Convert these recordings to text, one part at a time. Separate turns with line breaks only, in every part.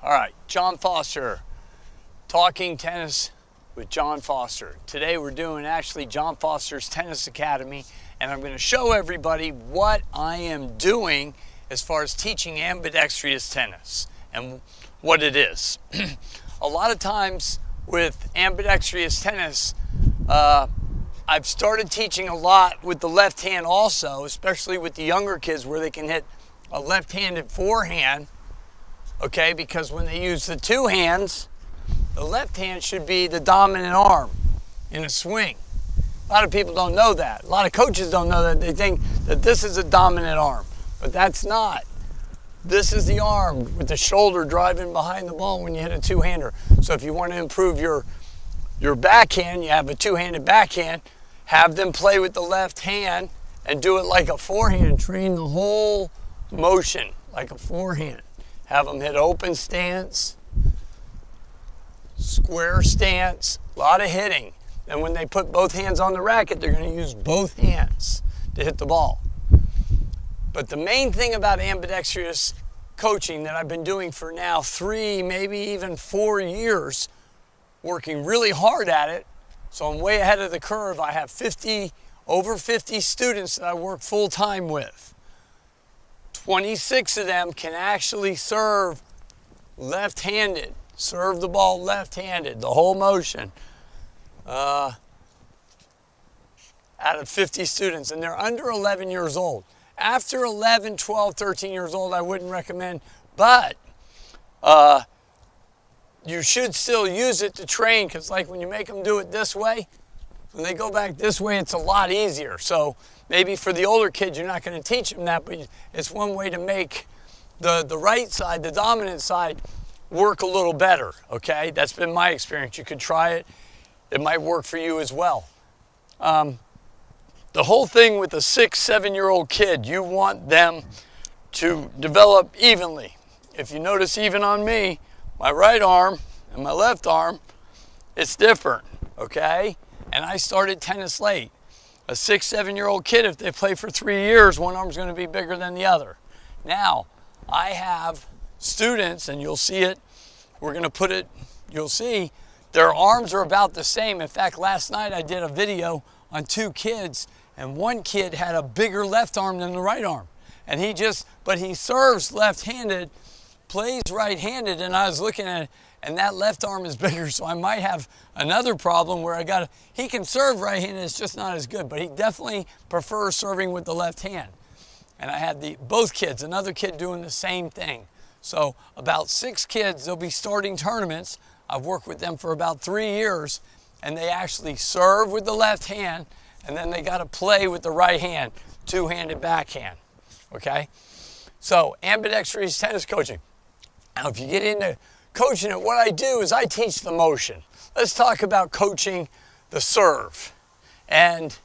All right, John Foster, Talking Tennis with John Foster. Today we're doing actually John Foster's Tennis Academy, and I'm going to show everybody what I am doing as far as teaching ambidextrous tennis and what it is. A lot of times with ambidextrous tennis, I've started teaching a lot with the left hand also, especially with the younger kids where they can hit a left-handed forehand. Okay, because when they use the two hands, the left hand should be the dominant arm in a swing. A lot of people don't know that. A lot of coaches don't know that. They think that this is a dominant arm, but that's not. This is the arm with the shoulder driving behind the ball when you hit a two-hander. So if you want to improve your backhand, you have a two-handed backhand, have them play with the left hand and do it like a forehand. Train the whole motion like a forehand. Have them hit open stance, square stance, a lot of hitting. And when they put both hands on the racket, they're going to use both hands to hit the ball. But the main thing about ambidextrous coaching that I've been doing for now 3, maybe even 4 years, working really hard at it, so I'm way ahead of the curve. I have over 50 students that I work full time with. 26 of them can actually serve left-handed, serve the ball left-handed, the whole motion, out of 50 students, and they're under 11 years old. After 11, 12, 13 years old, I wouldn't recommend, but you should still use it to train, because like when you make them do it this way, when they go back this way, it's a lot easier. So maybe for the older kids, you're not going to teach them that, but it's one way to make the right side, the dominant side, work a little better, okay? That's been my experience. You could try it. It might work for you as well. The whole thing with a 6, 7-year-old kid, you want them to develop evenly. If you notice, even on me, my right arm and my left arm, it's different, okay? And I started tennis late. A 6, 7-year-old kid, if they play for 3 years, one arm's going to be bigger than the other. Now, I have students, and you'll see it, we're going to put it, you'll see, their arms are about the same. In fact, last night I did a video on 2 kids, and one kid had a bigger left arm than the right arm. And but he serves left-handed, plays right-handed, and I was looking at it, and that left arm is bigger, so I might have another problem where he can serve right-handed, it's just not as good, but he definitely prefers serving with the left hand. And I had both kids, another kid doing the same thing. So about 6 kids, they'll be starting tournaments. I've worked with them for about 3 years, and they actually serve with the left hand, and then they got to play with the right hand, two-handed backhand, okay? So ambidextrous tennis coaching. Now if you get into coaching it, what I do is I teach the motion. Let's talk about coaching the serve and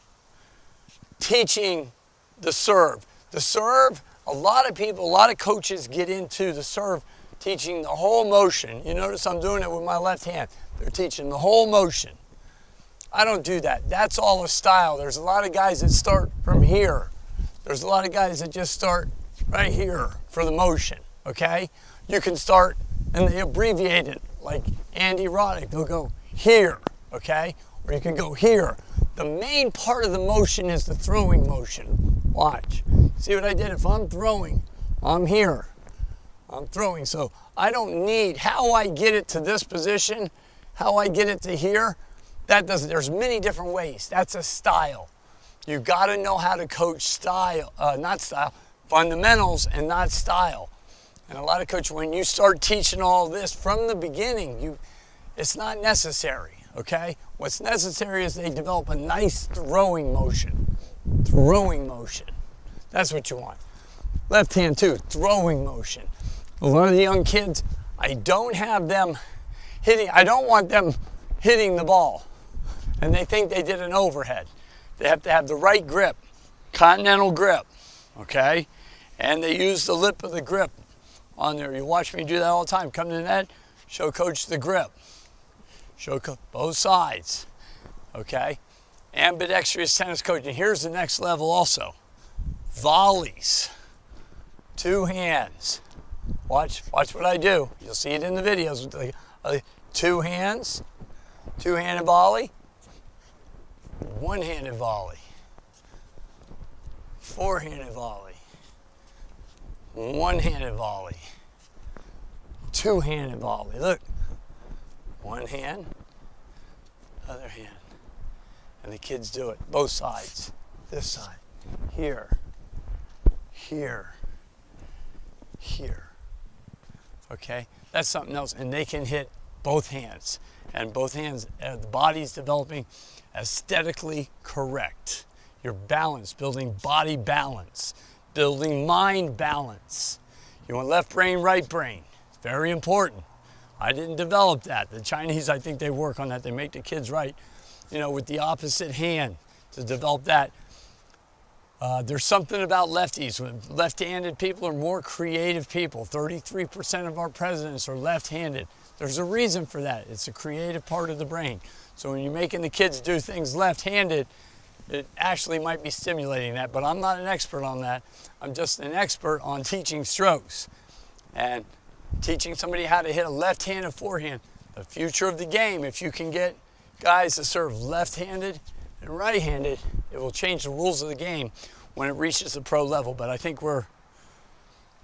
teaching the serve. The serve, a lot of coaches get into the serve teaching the whole motion. You notice I'm doing it with my left hand. They're teaching the whole motion. I don't do that. That's all a style. There's a lot of guys that start from here. There's a lot of guys that just start right here for the motion, okay? You can start, and they abbreviate it, like Andy Roddick, they'll go here, okay? Or you can go here. The main part of the motion is the throwing motion. Watch. See what I did? If I'm throwing, I'm here. I'm throwing. So I don't need how I get it to this position, how I get it to here. There's many different ways. That's a style. You've got to know how to coach fundamentals and not style. And a lot of coaches, when you start teaching all this from the beginning, it's not necessary, okay? What's necessary is they develop a nice throwing motion. Throwing motion. That's what you want. Left hand too, throwing motion. A lot of the young kids, I don't want them hitting the ball. And they think they did an overhead. They have to have the right grip, continental grip, okay? And they use the lip of the grip on there. You watch me do that all the time. Come to the net, show coach the grip. Show both sides, okay? Ambidextrous tennis coaching. Here's the next level also. Volleys, 2 hands, Watch what I do. You'll see it in the videos. With the, 2 hands, 2-handed volley, 1-handed volley, 4-handed volley, 1-handed volley, 2-handed volley. Look, 1 hand, other hand. And the kids do it, both sides. This side, here, here, here. Okay, that's something else. And they can hit both hands. And both hands, the body's developing aesthetically correct. You're balanced, building body balance, building mind balance. You want left brain, right brain. It's very important. I didn't develop that. The Chinese, I think they work on that. They make the kids right, you know, with the opposite hand to develop that. There's something about lefties. Left-handed people are more creative people. 33% of our presidents are left-handed. There's a reason for that. It's a creative part of the brain. So when you're making the kids do things left-handed, it actually might be stimulating that, but I'm not an expert on that. I'm just an expert on teaching strokes and teaching somebody how to hit a left-handed forehand. The future of the game, if you can get guys to serve left-handed and right-handed, it will change the rules of the game when it reaches the pro level. But I think we're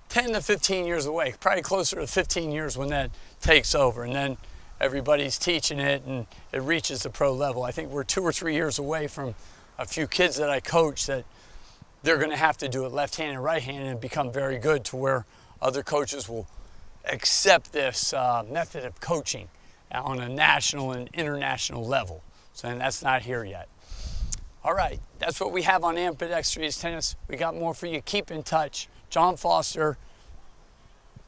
10 to 15 years away, probably closer to 15 years when that takes over, and then everybody's teaching it and it reaches the pro level. I think we're 2 or 3 years away from a few kids that I coach that they're going to have to do it left-handed and right-handed and become very good to where other coaches will accept this method of coaching on a national and international level. So, and that's not here yet. All right, that's what we have on Ambidextrous Tennis. We got more for you. Keep in touch. John Foster,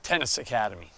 Tennis Academy.